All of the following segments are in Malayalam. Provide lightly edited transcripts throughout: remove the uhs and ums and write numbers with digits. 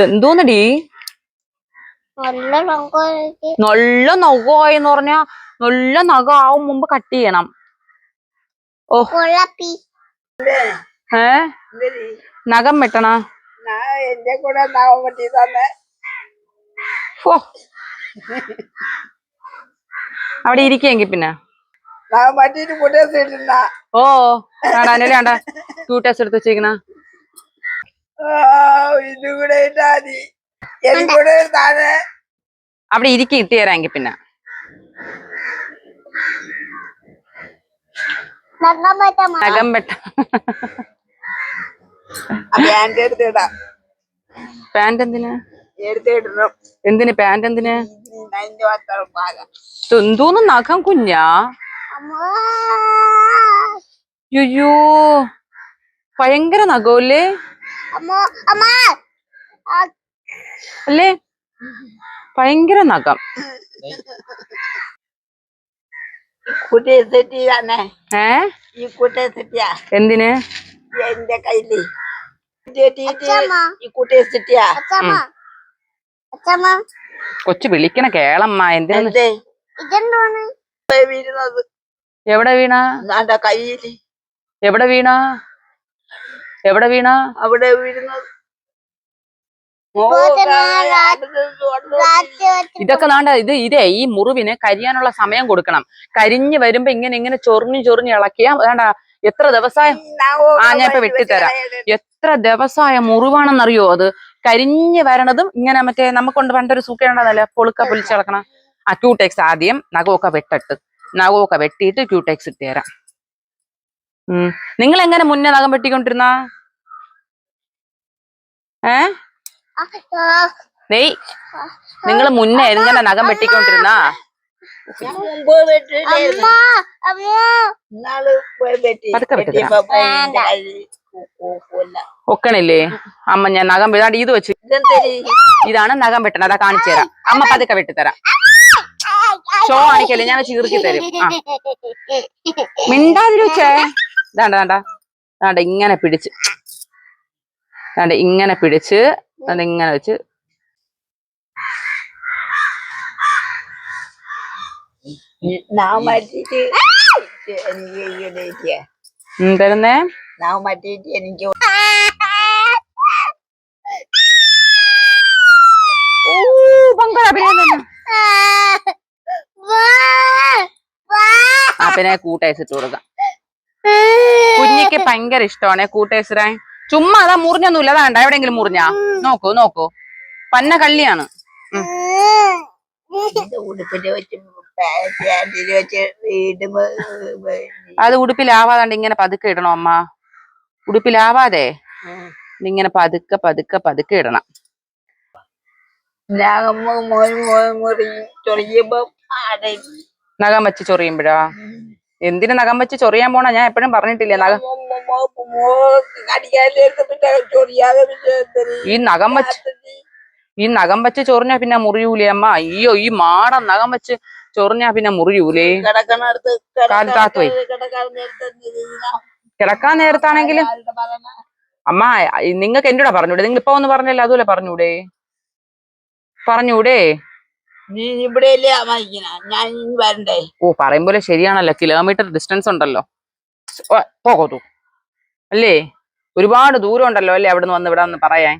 എന്തോന്നടി നല്ല നഖമായിന്ന് പറഞ്ഞാ നല്ല നഖമാവും മുമ്പ് കട്ട് ചെയ്യണം. ഓ നഖം വെട്ടണ എന്റെ കൂടെ നഖം വെട്ടി തന്നെ. അവിടെ ഇരിക്കെങ്കി പിന്നെ നഖം വെട്ടിട്ട് കുട്ടിയിട്ടില്ല. ഓ വേണ്ട ക്യൂട്ടേഴ്സ് എടുത്ത് വെച്ചേക്കണ ഇത് കൂടെ ഇട്ടാതി എനിക്കൂടെ താഴെ അവിടെ ഇരിക്കി ഇട്ട് തരാമെങ്കിൽ പിന്നെ നഖം വെട്ട പാന്റ് എടുത്തിടാം. പാന്റ് എന്തിനാ എടുത്തിടണം. എന്തിന് പാന്റ് എന്തിന്? എന്തോന്ന് നഖം കുഞ്ഞാ? അയ്യോ ഭയങ്കര നഖമല്ലേ അല്ലേ? ഭയങ്കര നഖം. കുട്ടിയെ സെറ്റ് ചെയ്യാനേ. ഈ കുട്ടിയെ സെറ്റ് ചെയ്യാ. എന്തിന്? എന്റെ കയ്യില് ഈ കുട്ടിയെ സെറ്റ് ചെയ്യാ. കൊച്ചു വിളിക്കണ കേളമ്മ. എന്തിനാ? വീഴുന്നത് എവിടെ വീണ? കയ്യില്. എവിടെ വീണ? എവിടെ വീണ? അവിടെ വീഴുന്നത്. ഇതൊക്കെ നാണ്ട ഇതേ ഈ മുറിവിന് കരിയാനുള്ള സമയം കൊടുക്കണം. കരിഞ്ഞ് വരുമ്പോ ഇങ്ങനെ ചൊറിഞ്ഞ് ഇളക്കിയാ വേണ്ട. എത്ര ദിവസമായ ഞാൻ ഇപ്പൊ വെട്ടിത്തരാം. എത്ര ദിവസമായ മുറിവാണെന്നറിയോ അത്? കരിഞ്ഞ് വരണതും ഇങ്ങനെ മറ്റേ നമുക്കൊണ്ട് പണ്ടൊരു സൂക്കേണ്ടതല്ലേ പൊളുക്ക പൊലിച്ചിളക്കണം. ആ ക്യൂടെക്സ് ആദ്യം നഖമൊക്കെ വെട്ടിയിട്ട് ക്യൂടെക്സ് ഇട്ട് തരാം. നിങ്ങൾ എങ്ങനെ മുന്നേ നഖം വെട്ടിക്കൊണ്ടിരുന്ന? നിങ്ങൾ മുന്നേ എങ്ങനെ നഖം വെട്ടിക്കൊണ്ടിരുന്ന? ഒക്കണില്ലേ അമ്മ? ഞാൻ നഖം വിടാണ്ട് ഇത് വെച്ച് ഇതാണ് നഖം വെട്ടണ. അതാ കാണിച്ചു തരാം. അമ്മ പതുക്കെ വെട്ടിത്തരാം. ഷോ കാണിക്കല്ലേ, ഞാൻ ചീർക്കി തരും. മിണ്ടാതിരിച്ചേ. ദാണ്ട ഇങ്ങനെ പിടിച്ച് അതിങ്ങനെ വെച്ച് തരുന്നേ. എനിക്ക് പിന്നെ കൂട്ടേഴ്സ് ഇട്ട് കൊടുക്കാം. കുഞ്ഞിക്ക് ഭയങ്കര ഇഷ്ടമാണ് കൂട്ടേഴ്സിനെ. ചുമ്മാ അതാ മുറിഞ്ഞൊന്നുമില്ല. അതാണ്ട എവിടെയെങ്കിലും മുറിഞ്ഞാ നോക്കൂ. പന്ന കള്ളിയാണ്. അത് ഉടുപ്പിലാവാതാണ്ട് ഇങ്ങനെ പതുക്കെ ഇടണം അമ്മ. ഉടുപ്പിലാവാതെ ഇങ്ങനെ പതുക്കെ ഇടണം. നഖം വെച്ച് ചൊറിയുമ്പോഴാ? എന്തിനു നഖം വെച്ച് ചൊറിയാൻ പോണ? ഞാൻ എപ്പോഴും പറഞ്ഞിട്ടില്ലേ നഖം ഈ നഖം വെച്ച് ചൊറിഞ്ഞാ പിന്നെ മുറിയൂലേ അമ്മ? അയ്യോ ഈ മാടം നഖം വെച്ച് ചൊറിഞ്ഞാ പിന്നെ മുറിയൂലേ? കാത്താത്തോയി കിടക്കാൻ നേരത്താണെങ്കിലും അമ്മ നിങ്ങൾക്ക് എന്നോടാ പറഞ്ഞൂടെ? നിങ്ങൾ ഇപ്പൊ ഒന്ന് പറഞ്ഞല്ലോ, അതുപോലെ പറഞ്ഞൂടെ? നീ ഇവിടെയല്ലേ ഞാൻ വരണ്ടേ? ഓ പറയുമ്പോലെ ശരിയാണല്ലോ. കിലോമീറ്റർ ഡിസ്റ്റൻസ് ഉണ്ടല്ലോ. പോകൂ അല്ലേ? ഒരുപാട് ദൂരം ഉണ്ടല്ലോ അല്ലേ അവിടുന്ന് വന്ന് ഇവിടെ വന്ന് പറയാൻ.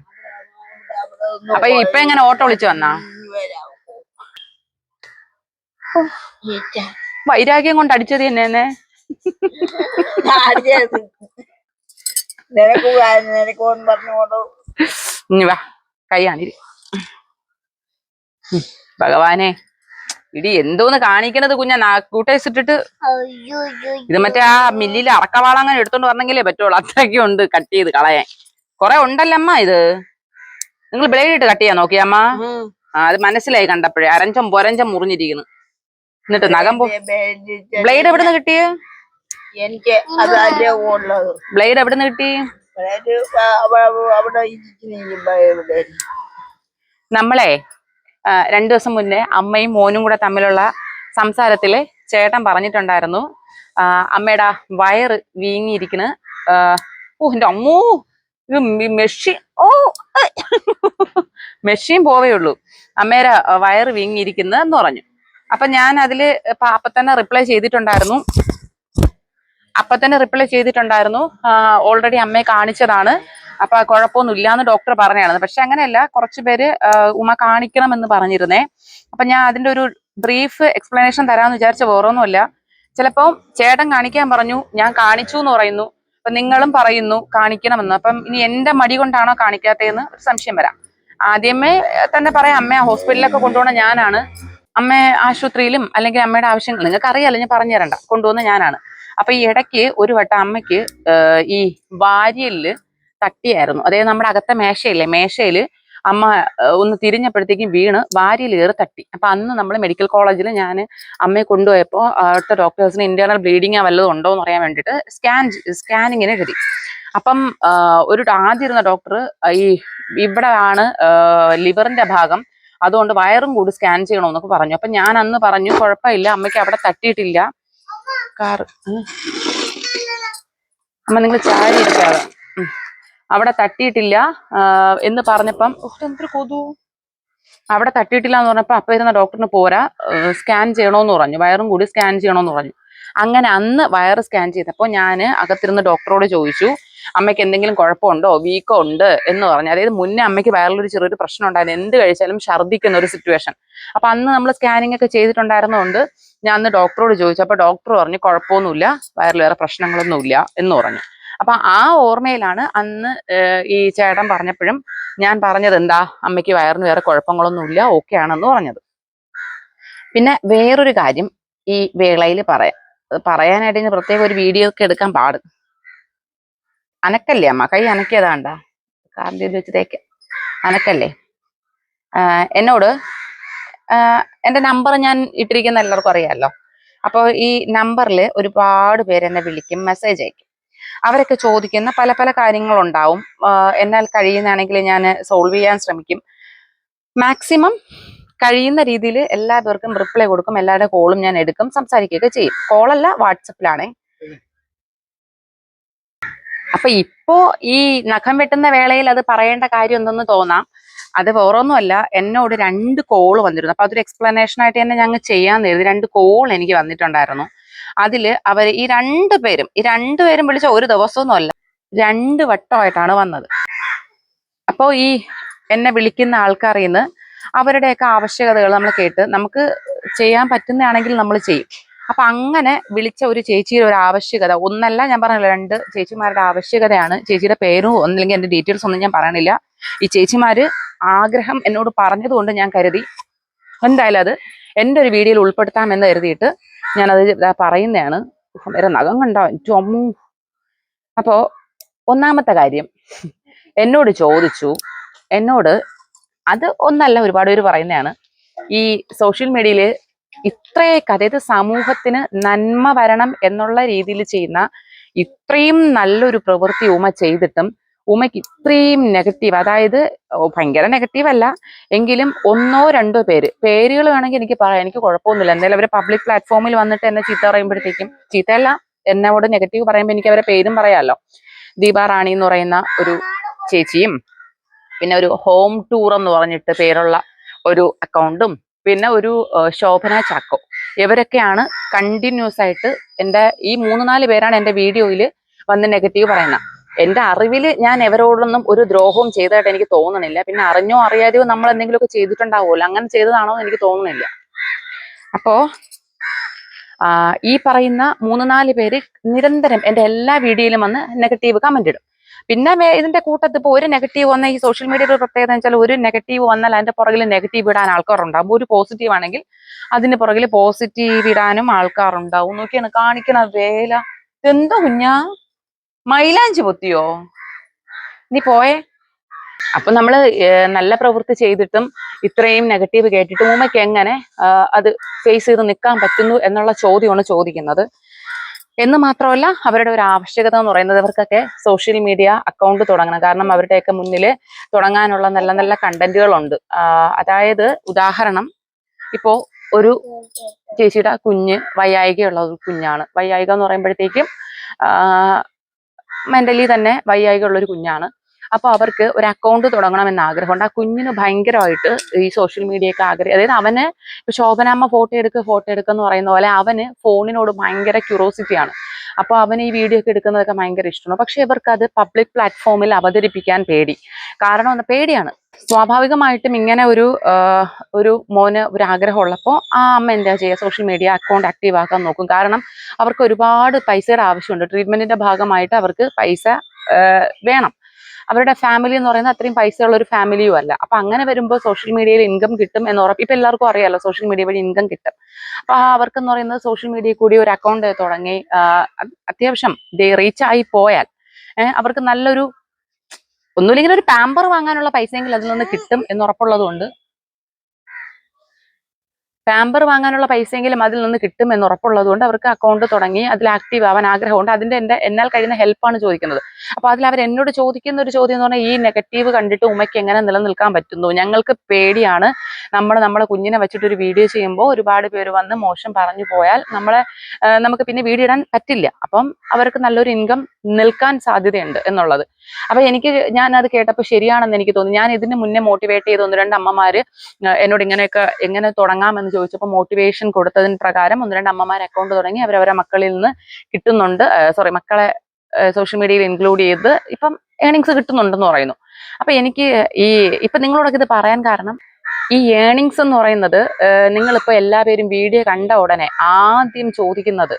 അപ്പൊ ഇപ്പൊ എങ്ങനെ ഓട്ടോ വിളിച്ചു വന്നാ? വൈരാഗ്യം കൊണ്ട് അടിച്ചത് തന്നെ. വാ കൈയാണിരി. ഭഗവാനെ ഇടി എന്തോന്ന് കാണിക്കണത് കുഞ്ഞാ? കൂട്ടേഴ്സ് ഇട്ടിട്ട് ഇത് മറ്റേ ആ മില്ലിൽ അറക്കവാള അങ്ങനെ എടുത്തോണ്ട് വരണമെങ്കിലേ പറ്റുള്ളൂ. അത്രയ്ക്കും ഉണ്ട് കട്ട് ചെയ്ത് കളയാൻ. കൊറേ ഉണ്ടല്ലമ്മ ഇത്. നിങ്ങൾ ബ്ലേഡ് ഇട്ട് കട്ട് ചെയ്യാൻ നോക്കിയമ്മ? അത് മനസ്സിലായി കണ്ടപ്പോഴേ. പൊരഞ്ചം മുറിഞ്ഞിരിക്കുന്നു. എന്നിട്ട് നഖം ബ്ലേഡ് എവിടുന്ന് കിട്ടിയ? എനിക്ക് ബ്ലേഡ് എവിടുന്ന് കിട്ടി? നമ്മളെ 2 ദിവസം മുന്നേ അമ്മയും മോനും കൂടെ തമ്മിലുള്ള സംസാരത്തില് ചേട്ടൻ പറഞ്ഞിട്ടുണ്ടായിരുന്നു, അമ്മയുടെ വയറ് വീങ്ങിയിരിക്കണ്. എന്റെ അമ്മോ ഇത് മെഷീൻ മെഷീൻ പോവേ ഉള്ളൂ, അമ്മേരെ വയറ് വീങ്ങിയിരിക്കുന്നത് എന്ന് പറഞ്ഞു. അപ്പൊ ഞാൻ അതില് അപ്പൊ തന്നെ റിപ്ലൈ ചെയ്തിട്ടുണ്ടായിരുന്നു. ഓൾറെഡി അമ്മയെ കാണിച്ചതാണ്, അപ്പൊ കുഴപ്പമൊന്നും ഇല്ലാന്ന് ഡോക്ടർ പറഞ്ഞാണ്. പക്ഷെ അങ്ങനെയല്ല, കുറച്ചു പേര് ഉമ്മ കാണിക്കണം എന്ന് പറഞ്ഞിരുന്നേ. അപ്പൊ ഞാൻ അതിന്റെ ഒരു ബ്രീഫ് എക്സ്പ്ലനേഷൻ തരാമെന്ന് വിചാരിച്ച വേറൊന്നുമല്ല. ചിലപ്പോ ചേട്ടൻ കാണിക്കാൻ പറഞ്ഞു, ഞാൻ കാണിച്ചു എന്ന് പറയുന്നു, അപ്പൊ നിങ്ങളും പറയുന്നു കാണിക്കണമെന്ന്. അപ്പം ഇനി എന്റെ മടി കൊണ്ടാണോ കാണിക്കാത്തതെന്ന് ഒരു സംശയം വരാം. ആദ്യമേ തന്നെ പറയാം, അമ്മയെ ഹോസ്പിറ്റലിലൊക്കെ കൊണ്ടുപോകണ ഞാനാണ്, അമ്മയെ ആശുപത്രിയിലും അല്ലെങ്കിൽ അമ്മയുടെ ആവശ്യങ്ങൾ നിങ്ങൾക്ക് അറിയാലോ, ഞാൻ പറഞ്ഞു തരണ്ട, കൊണ്ടുപോകുന്ന ഞാനാണ്. അപ്പൊ ഈ ഇടയ്ക്ക് ഒരു വട്ടം അമ്മയ്ക്ക് ഈ വാരിയലില് തട്ടിയായിരുന്നു. അതായത് നമ്മുടെ അകത്തെ മേശയില് അമ്മ ഒന്ന് തിരിഞ്ഞപ്പോഴത്തേക്കും വീണ് വാരിയിൽ കയറി തട്ടി. അപ്പൊ അന്ന് നമ്മൾ മെഡിക്കൽ കോളേജിൽ ഞാൻ അമ്മയെ കൊണ്ടുപോയപ്പോൾ അവിടുത്തെ ഡോക്ടേഴ്സിന് ഇന്റേണൽ ബ്ലീഡിങ് വല്ലതും ഉണ്ടോ എന്ന് അറിയാൻ വേണ്ടിയിട്ട് സ്കാനിങ്ങിന് എഴുതി. അപ്പം ആദ്യം ഇരുന്ന ഡോക്ടർ ഇവിടെ ആണ് ലിവറിന്റെ ഭാഗം, അതുകൊണ്ട് വയറും കൂടി സ്കാൻ ചെയ്യണമെന്നൊക്കെ പറഞ്ഞു. അപ്പൊ ഞാൻ അന്ന് പറഞ്ഞു കുഴപ്പമില്ല, അമ്മയ്ക്ക് അവിടെ തട്ടിയിട്ടില്ല, അമ്മ നിങ്ങൾ ചാരി ഇരിക്കാതെ, അവിടെ തട്ടിയിട്ടില്ല എന്ന് പറഞ്ഞപ്പം എന്തൊരു കൊതു, അവിടെ തട്ടിയിട്ടില്ല എന്ന് പറഞ്ഞപ്പോ അപ്പൊ ഇരുന്ന ഡോക്ടറിന് പോരാ, സ്കാൻ ചെയ്യണമെന്ന് പറഞ്ഞു, വയറും കൂടി സ്കാൻ ചെയ്യണമെന്ന് പറഞ്ഞു. അങ്ങനെ അന്ന് വയറ് സ്കാൻ ചെയ്തപ്പോൾ ഞാൻ അകത്തിരുന്ന് ഡോക്ടറോട് ചോദിച്ചു, അമ്മയ്ക്ക് എന്തെങ്കിലും കുഴപ്പമുണ്ടോ, വീക്കോ ഉണ്ട് എന്ന് പറഞ്ഞു. അതായത് മുന്നേ അമ്മയ്ക്ക് വയറിലൊരു ചെറിയൊരു പ്രശ്നം ഉണ്ടായിരുന്നു, എന്ത് കഴിച്ചാലും ഛർദ്ദിക്കുന്ന ഒരു സിറ്റുവേഷൻ. അപ്പൊ അന്ന് നമ്മൾ സ്കാനിങ് ഒക്കെ ചെയ്തിട്ടുണ്ടായിരുന്നതുകൊണ്ട് ഞാൻ അന്ന് ഡോക്ടറോട് ചോദിച്ചു. അപ്പൊ ഡോക്ടർ പറഞ്ഞു കുഴപ്പമൊന്നുമില്ല, വയറിൽ വേറെ പ്രശ്നങ്ങളൊന്നുമില്ല എന്ന് പറഞ്ഞു. അപ്പൊ ആ ഓർമ്മയിലാണ് അന്ന് ഈ ചേട്ടൻ പറഞ്ഞപ്പോഴും ഞാൻ പറഞ്ഞത് എന്താ, അമ്മയ്ക്ക് വയറിന് വേറെ കുഴപ്പങ്ങളൊന്നുമില്ല, ഓക്കെ ആണെന്ന് പറഞ്ഞത്. പിന്നെ വേറൊരു കാര്യം ഈ വേളയിൽ പറയാനായിട്ട് ഇനി പ്രത്യേക ഒരു വീഡിയോ ഒക്കെ എടുക്കാൻ പാട്. അനക്കല്ലേ അമ്മ, കൈ അനക്കിയതാണ്ട, കാറിൻ്റെ വെച്ച് തേക്ക, അനക്കല്ലേ. എന്നോട് എൻ്റെ നമ്പർ ഞാൻ ഇട്ടിരിക്കുന്ന എല്ലാവർക്കും അറിയാമല്ലോ. അപ്പോൾ ഈ നമ്പറിൽ ഒരുപാട് പേര് എന്നെ വിളിക്കും, മെസ്സേജ് അയക്കും. അവരൊക്കെ ചോദിക്കുന്ന പല പല കാര്യങ്ങളുണ്ടാവും. എന്നാൽ കഴിയുന്നതാണെങ്കിൽ ഞാൻ സോൾവ് ചെയ്യാൻ ശ്രമിക്കും. മാക്സിമം കഴിയുന്ന രീതിയിൽ എല്ലാ പേർക്കും റിപ്ലൈ കൊടുക്കും, എല്ലാവരുടെ കോളും ഞാൻ എടുക്കും, സംസാരിക്കുകയൊക്കെ ചെയ്യും. കോളല്ല, വാട്സപ്പിലാണേ. അപ്പൊ ഇപ്പോ ഈ നഖം വെട്ടുന്ന വേളയിൽ അത് പറയേണ്ട കാര്യം എന്തെന്ന് തോന്നാം. അത് വേറൊന്നുമല്ല, എന്നോട് 2 കോള് വന്നിരുന്നു. അപ്പൊ അതൊരു എക്സ്പ്ലനേഷൻ ആയിട്ട് തന്നെ ഞങ്ങൾ ചെയ്യാൻ കരുതി. 2 കോൾ എനിക്ക് വന്നിട്ടുണ്ടായിരുന്നു. അതില് അവർ ഈ രണ്ടുപേരും വിളിച്ച ഒരു ദിവസമൊന്നും അല്ല, 2 വട്ടമായിട്ടാണ് വന്നത്. അപ്പോൾ ഈ എന്നെ വിളിക്കുന്ന ആൾക്കാരിൽ നിന്ന് അവരുടെയൊക്കെ ആവശ്യകതകൾ നമ്മൾ കേട്ട് നമുക്ക് ചെയ്യാൻ പറ്റുന്നതാണെങ്കിൽ നമ്മൾ ചെയ്യും. അപ്പൊ അങ്ങനെ വിളിച്ച ഒരു ചേച്ചിയുടെ ഒരു ആവശ്യകത, ഒന്നല്ല ഞാൻ പറഞ്ഞില്ല, 2 ചേച്ചിമാരുടെ ആവശ്യകതയാണ്. ചേച്ചിയുടെ പേരും ഒന്നില്ലെങ്കിൽ എന്റെ ഡീറ്റെയിൽസ് ഒന്നും ഞാൻ പറയണില്ല. ഈ ചേച്ചിമാര് ആഗ്രഹം എന്നോട് പറഞ്ഞതുകൊണ്ട് ഞാൻ കരുതി എന്തായാലും അത് എൻ്റെ ഒരു വീഡിയോയിൽ ഉൾപ്പെടുത്താമെന്ന് കരുതിയിട്ട് ഞാനത് പറയുന്നതാണ്. വേറെ നഖം കണ്ടോ ചൊമ്മു. അപ്പോ ഒന്നാമത്തെ കാര്യം എന്നോട് ചോദിച്ചു, അത് ഒന്നല്ല, ഒരുപാട് പേര് പറയുന്നതാണ്, ഈ സോഷ്യൽ മീഡിയയില് ഇത്രയൊക്കെ, അതായത് സമൂഹത്തിന് നന്മ വരണം എന്നുള്ള രീതിയിൽ ചെയ്യുന്ന ഇത്രയും നല്ലൊരു പ്രവൃത്തി ഉമ ചെയ്തിട്ടും ഉമയ്ക്ക് ഇത്രയും നെഗറ്റീവ്, അതായത് ഭയങ്കര നെഗറ്റീവ് അല്ല എങ്കിലും 1 or 2 പേരുകൾ വേണമെങ്കിൽ എനിക്ക് പറയാം, എനിക്ക് കുഴപ്പമൊന്നുമില്ല. എന്തായാലും അവർ പബ്ലിക് പ്ലാറ്റ്ഫോമിൽ വന്നിട്ട് എന്നെ ചീത്ത പറയുമ്പോഴത്തേക്കും, ചീത്തയല്ല, എന്നോട് നെഗറ്റീവ് പറയുമ്പോൾ എനിക്ക് അവരെ പേരും പറയാമല്ലോ. ദീപ റാണി എന്ന് പറയുന്ന ഒരു ചേച്ചിയും, പിന്നെ ഒരു ഹോം ടൂർ എന്ന് പറഞ്ഞിട്ട് പേരുള്ള ഒരു അക്കൗണ്ടും, പിന്നെ ഒരു ശോഭന ചാക്കോ, ഇവരൊക്കെയാണ് കണ്ടിന്യൂസ് ആയിട്ട് എൻ്റെ ഈ 3-4 പേരാണ് എൻ്റെ വീഡിയോയിൽ വന്ന് നെഗറ്റീവ് പറയുന്നത്. എൻ്റെ അറിവിൽ ഞാൻ എവരോടൊന്നും ഒരു ദ്രോഹവും ചെയ്തതായിട്ട് എനിക്ക് തോന്നണില്ല. പിന്നെ അറിഞ്ഞോ അറിയാതെയോ നമ്മൾ എന്തെങ്കിലുമൊക്കെ ചെയ്തിട്ടുണ്ടാവുമല്ലോ, അങ്ങനെ ചെയ്തതാണോ എന്ന് എനിക്ക് തോന്നുന്നില്ല. അപ്പോ ഈ പറയുന്ന 3-4 പേര് നിരന്തരം എൻ്റെ എല്ലാ വീഡിയോയിലും വന്ന് നെഗറ്റീവ് കമന്റ് ഇടും. പിന്നെ ഇതിന്റെ കൂട്ടത്തിൽ ഇപ്പോൾ ഒരു നെഗറ്റീവ് വന്ന, ഈ സോഷ്യൽ മീഡിയയുടെ ഒരു പ്രത്യേകത എന്ന് വെച്ചാൽ, ഒരു നെഗറ്റീവ് വന്നാൽ അതിന്റെ പുറകിൽ നെഗറ്റീവ് ഇടാൻ ആൾക്കാരുണ്ടാവും. ഒരു പോസിറ്റീവ് ആണെങ്കിൽ അതിന് പുറകിൽ പോസിറ്റീവ് ഇടാനും ആൾക്കാരുണ്ടാവും. നോക്കിയാണ് കാണിക്കണ വേല. എന്തോ കുഞ്ഞാ, മൈലാഞ്ചി പൊത്തിയോ, നീ പോയേ. അപ്പൊ നമ്മള് നല്ല പ്രവൃത്തി ചെയ്തിട്ടും ഇത്രയും നെഗറ്റീവ് കേട്ടിട്ടും ഉമ്മയ്ക്ക് എങ്ങനെ അത് ഫേസ് ചെയ്ത് നിൽക്കാൻ പറ്റുന്നു എന്നുള്ള ചോദ്യമാണ് ചോദിക്കുന്നത്. എന്ന് മാത്രമല്ല, അവരുടെ ഒരു ആവശ്യകത എന്ന് പറയുന്നത് ഇവർക്കൊക്കെ സോഷ്യൽ മീഡിയ അക്കൗണ്ട് തുടങ്ങണം. കാരണം അവരുടെയൊക്കെ മുന്നിൽ തുടങ്ങാനുള്ള നല്ല നല്ല കണ്ടന്റുകളുണ്ട്. അതായത് ഉദാഹരണം, ഇപ്പോ ഒരു ചേച്ചിയുടെ കുഞ്ഞ് വയ്യായികയുള്ള ഒരു കുഞ്ഞാണ്. വയ്യായിക എന്ന് പറയുമ്പോഴത്തേക്കും മെന്റലി തന്നെ വയ്യായിക ഉള്ളൊരു കുഞ്ഞാണ്. അപ്പൊ അവർക്ക് ഒരു അക്കൗണ്ട് തുടങ്ങണമെന്ന് ആഗ്രഹമുണ്ട്. ആ കുഞ്ഞിന് ഭയങ്കരമായിട്ട് ഈ സോഷ്യൽ മീഡിയയൊക്കെ അതായത് അവന് ഇപ്പൊ ശോഭനാമ്മ ഫോട്ടോ എടുക്കുക എന്ന് പറയുന്ന പോലെ അവന് ഫോണിനോട് ഭയങ്കര ക്യൂറോസിറ്റിയാണ്. അപ്പൊ അവന് ഈ വീഡിയോ ഒക്കെ എടുക്കുന്നതൊക്കെ ഭയങ്കര ഇഷ്ടമാണ്. പക്ഷെ ഇവർക്ക് അത് പബ്ലിക് പ്ലാറ്റ്ഫോമിൽ അവതരിപ്പിക്കാൻ കാരണം പേടിയാണ്. സ്വാഭാവികമായിട്ടും ഇങ്ങനെ ഒരു മോന് ഒരു ആഗ്രഹം ഉള്ളപ്പോൾ ആ അമ്മ എന്താ ചെയ്യുക, സോഷ്യൽ മീഡിയ അക്കൗണ്ട് ആക്റ്റീവ് ആക്കാൻ നോക്കും. കാരണം അവർക്ക് ഒരുപാട് പൈസയുടെ ആവശ്യമുണ്ട്. ട്രീറ്റ്മെന്റിന്റെ ഭാഗമായിട്ട് അവർക്ക് പൈസ വേണം. അവരുടെ ഫാമിലി എന്ന് പറയുന്നത് അത്രയും പൈസയുള്ള ഒരു ഫാമിലിയും അല്ല. അപ്പൊ അങ്ങനെ വരുമ്പോൾ സോഷ്യൽ മീഡിയയിൽ ഇൻകം കിട്ടും എന്ന് ഇപ്പൊ എല്ലാവർക്കും അറിയാലോ, സോഷ്യൽ മീഡിയ വഴി ഇൻകം കിട്ടും. അപ്പൊ അവർക്കെന്ന് പറയുന്നത് സോഷ്യൽ മീഡിയയിൽ കൂടി ഒരു അക്കൗണ്ട് തുടങ്ങി അത്യാവശ്യം റീച്ച് ആയി പോയാൽ അവർക്ക് നല്ലൊരു ഒന്നുമില്ലെങ്കിൽ ഒരു പാമ്പർ വാങ്ങാനുള്ള പൈസയെങ്കിലും അതിൽ നിന്ന് കിട്ടും എന്ന് ഉറപ്പുള്ളത് കൊണ്ട് അവർക്ക് അക്കൗണ്ട് തുടങ്ങി അതിൽ ആക്റ്റീവ് ആവാൻ ആഗ്രഹമുണ്ട്. അതിന്റെ എന്നാൽ കഴിയുന്ന ഹെൽപ്പാണ് ചോദിക്കുന്നത്. അപ്പൊ അതിൽ അവർ എന്നോട് ചോദിക്കുന്ന ഒരു ചോദ്യം എന്ന് പറഞ്ഞാൽ, ഈ നെഗറ്റീവ് കണ്ടിട്ട് ഉമ്മയ്ക്ക് എങ്ങനെ നിലനിൽക്കാൻ പറ്റുന്നു? ഞങ്ങൾക്ക് പേടിയാണ്, നമ്മളെ കുഞ്ഞിനെ വെച്ചിട്ട് ഒരു വീഡിയോ ചെയ്യുമ്പോൾ ഒരുപാട് പേര് വന്ന് മോശം പറഞ്ഞു പോയാൽ നമുക്ക് പിന്നെ വീഡിയോ ഇടാൻ പറ്റില്ല. അപ്പം അവർക്ക് നല്ലൊരു ഇൻകം നിൽക്കാൻ സാധ്യതയുണ്ട് എന്നുള്ളത്. അപ്പൊ ഞാൻ അത് കേട്ടപ്പോൾ ശരിയാണെന്ന് എനിക്ക് തോന്നി. ഞാൻ ഇതിന് മുന്നേ മോട്ടിവേറ്റ് ചെയ്ത 1-2 അമ്മമാര് എന്നോട് ഇങ്ങനെയൊക്കെ എങ്ങനെ തുടങ്ങാമെന്ന് ചോദിച്ചപ്പോൾ മോട്ടിവേഷൻ കൊടുത്തതിന് പ്രകാരം 1-2 അമ്മമാർ അക്കൗണ്ട് തുടങ്ങി അവരവരെ മക്കളിൽ നിന്ന് കിട്ടുന്നുണ്ട്. മക്കളെ സോഷ്യൽ മീഡിയയിൽ ഇൻക്ലൂഡ് ചെയ്ത് ഇപ്പം ഏണിങ്സ് കിട്ടുന്നുണ്ടെന്ന് പറയുന്നു. അപ്പൊ എനിക്ക് ഇപ്പൊ നിങ്ങളോടൊക്കെ ഇത് പറയാൻ കാരണം, ഈ ഏണിങ്സ് എന്ന് പറയുന്നത് നിങ്ങളിപ്പോ എല്ലാവരും വീഡിയോ കണ്ട ഉടനെ ആദ്യം ചോദിക്കുന്നത്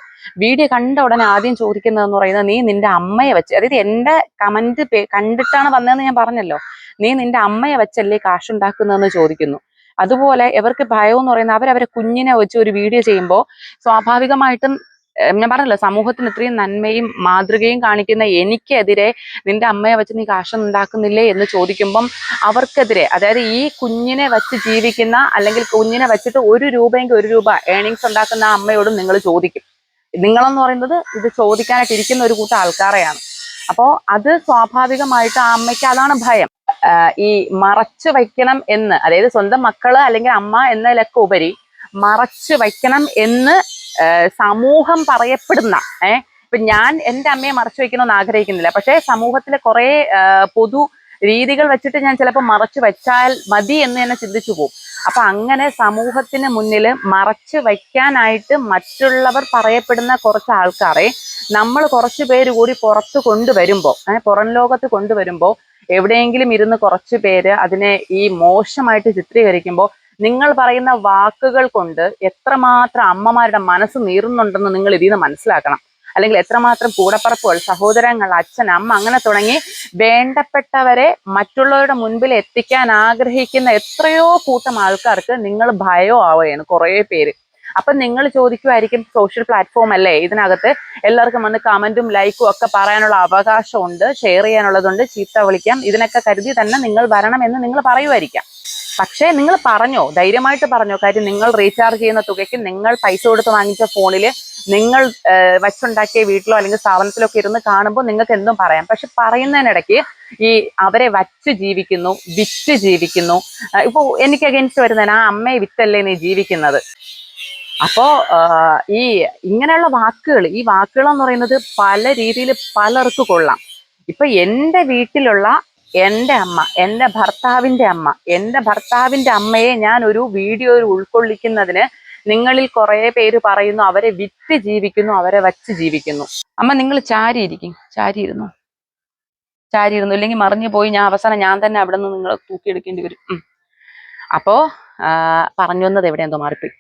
എന്ന് പറയുന്നത്, നീ നിന്റെ അമ്മയെ വെച്ച്, അതായത് എന്റെ കമന്റ് കണ്ടിട്ടാണ് വന്നതെന്ന് ഞാൻ പറഞ്ഞല്ലോ, നീ നിന്റെ അമ്മയെ വെച്ചല്ലേ കാശുണ്ടാക്കുന്നതെന്ന് ചോദിക്കുന്നു. അതുപോലെ ഇവർക്ക് ഭയം എന്ന് പറയുന്നത്, അവരവരെ കുഞ്ഞിനെ വെച്ച് ഒരു വീഡിയോ ചെയ്യുമ്പോൾ സ്വാഭാവികമായിട്ടും ഞാൻ പറഞ്ഞല്ലോ, സമൂഹത്തിന് ഇത്രയും നന്മയും മാതൃകയും കാണിക്കുന്ന എനിക്കെതിരെ നിന്റെ അമ്മയെ വെച്ച് നീ കാശുണ്ടാക്കുന്നില്ലേ എന്ന് ചോദിക്കുമ്പം അവർക്കെതിരെ, അതായത് ഈ കുഞ്ഞിനെ വെച്ച് ജീവിക്കുന്ന അല്ലെങ്കിൽ കുഞ്ഞിനെ വെച്ചിട്ട് 1 രൂപയെങ്കിൽ 1 രൂപ ഏണിങ്സ് ഉണ്ടാക്കുന്ന ആ അമ്മയോടും നിങ്ങൾ ചോദിക്കും. നിങ്ങളെന്ന് പറയുന്നത് ഇത് ചോദിക്കാനായിട്ട് ഇരിക്കുന്ന ഒരു കൂട്ടം ആൾക്കാരെയാണ്. അപ്പോ അത് സ്വാഭാവികമായിട്ട് ആ അമ്മയ്ക്ക് അതാണ് ഭയം. ഈ മറച്ചു വയ്ക്കണം എന്ന്, അതായത് സ്വന്തം മക്കള് അല്ലെങ്കിൽ അമ്മ എന്നതിലൊക്കെ ഉപരി മറച്ചു വയ്ക്കണം എന്ന് സമൂഹം പറയപ്പെടുന്ന ഇപ്പൊ ഞാൻ എൻ്റെ അമ്മയെ മറച്ചു വെക്കണമെന്ന് ആഗ്രഹിക്കുന്നില്ല. പക്ഷെ സമൂഹത്തിലെ കുറെ പൊതു രീതികൾ വെച്ചിട്ട് ഞാൻ ചിലപ്പോൾ മറച്ചു വെച്ചാൽ മതി എന്ന് തന്നെ ചിന്തിച്ചു പോകും. അപ്പൊ അങ്ങനെ സമൂഹത്തിന് മുന്നിൽ മറച്ചു വയ്ക്കാനായിട്ട് മറ്റുള്ളവർ പറയപ്പെടുന്ന കുറച്ച് ആൾക്കാരെ നമ്മൾ കുറച്ചു പേര് കൂടി പുറം ലോകത്ത് കൊണ്ടുവരുമ്പോ എവിടെയെങ്കിലും ഇരുന്ന് കുറച്ചു പേര് അതിനെ ഈ മോശമായിട്ട് ചിത്രീകരിക്കുമ്പോൾ നിങ്ങൾ പറയുന്ന വാക്കുകൾ കൊണ്ട് എത്രമാത്രം അമ്മമാരുടെ മനസ്സ് നീറുന്നുണ്ടെന്ന് നിങ്ങൾ ഇതിൽ നിന്ന് മനസ്സിലാക്കണം. അല്ലെങ്കിൽ എത്രമാത്രം കൂടപ്പറപ്പുകൾ, സഹോദരങ്ങൾ, അച്ഛൻ, അമ്മ അങ്ങനെ തുടങ്ങി വേണ്ടപ്പെട്ടവരെ മറ്റുള്ളവരുടെ മുൻപിൽ എത്തിക്കാൻ ആഗ്രഹിക്കുന്ന എത്രയോ കൂട്ടം ആൾക്കാർക്ക് നിങ്ങൾ ഭയം ആവുകയാണ് കുറേ പേര്. അപ്പൊ നിങ്ങൾ ചോദിക്കുമായിരിക്കും, സോഷ്യൽ പ്ലാറ്റ്ഫോം അല്ലേ, ഇതിനകത്ത് എല്ലാവർക്കും വന്ന് കമന്റും ലൈക്കും ഒക്കെ പറയാനുള്ള അവകാശമുണ്ട്, ഷെയർ ചെയ്യാനുള്ളതുണ്ട്, ചീത്ത വിളിക്കാം, ഇതിനൊക്കെ കരുതി തന്നെ നിങ്ങൾ വരണം എന്ന് നിങ്ങൾ പറയുമായിരിക്കാം. പക്ഷേ നിങ്ങൾ ധൈര്യമായിട്ട് പറഞ്ഞോ. കാര്യം നിങ്ങൾ റീചാർജ് ചെയ്യുന്ന തുകയ്ക്ക് നിങ്ങൾ പൈസ കൊടുത്ത് വാങ്ങിച്ച ഫോണില് നിങ്ങൾ വച്ചുണ്ടാക്കിയ വീട്ടിലോ അല്ലെങ്കിൽ സ്ഥാപനത്തിലോ ഒക്കെ ഇരുന്ന് കാണുമ്പോൾ നിങ്ങൾക്ക് എന്തും പറയാം. പക്ഷെ പറയുന്നതിനിടയ്ക്ക് ഈ അവരെ വച്ച് ജീവിക്കുന്നു, വിറ്റ് ജീവിക്കുന്നു. ഇപ്പൊ എനിക്ക് അഗൈൻസ്റ്റ് വരുന്നതിന്, ആ അമ്മയെ വിറ്റല്ലേ നീ ജീവിക്കുന്നത്. അപ്പോ ഈ ഇങ്ങനെയുള്ള ഈ വാക്കുകൾ എന്ന് പറയുന്നത് പല രീതിയിൽ പലർക്ക് കൊള്ളാം. ഇപ്പൊ എൻ്റെ വീട്ടിലുള്ള എൻ്റെ അമ്മ, എൻ്റെ ഭർത്താവിൻ്റെ അമ്മയെ ഞാൻ ഒരു വീഡിയോയിൽ ഉൾക്കൊള്ളിക്കുന്നതിന് നിങ്ങളിൽ കുറെ പേര് പറയുന്നു അവരെ വിറ്റ് ജീവിക്കുന്നു, അവരെ വച്ച് ജീവിക്കുന്നു. അമ്മ നിങ്ങൾ ചാരിയിരുന്നു ഇല്ലെങ്കിൽ മറിഞ്ഞു പോയി അവസാനം ഞാൻ തന്നെ അവിടെ നിന്ന് നിങ്ങൾ തൂക്കിയെടുക്കേണ്ടി വരും. അപ്പോ പറഞ്ഞു വന്നത് എവിടെയെന്തോ മാറിപ്പോയി.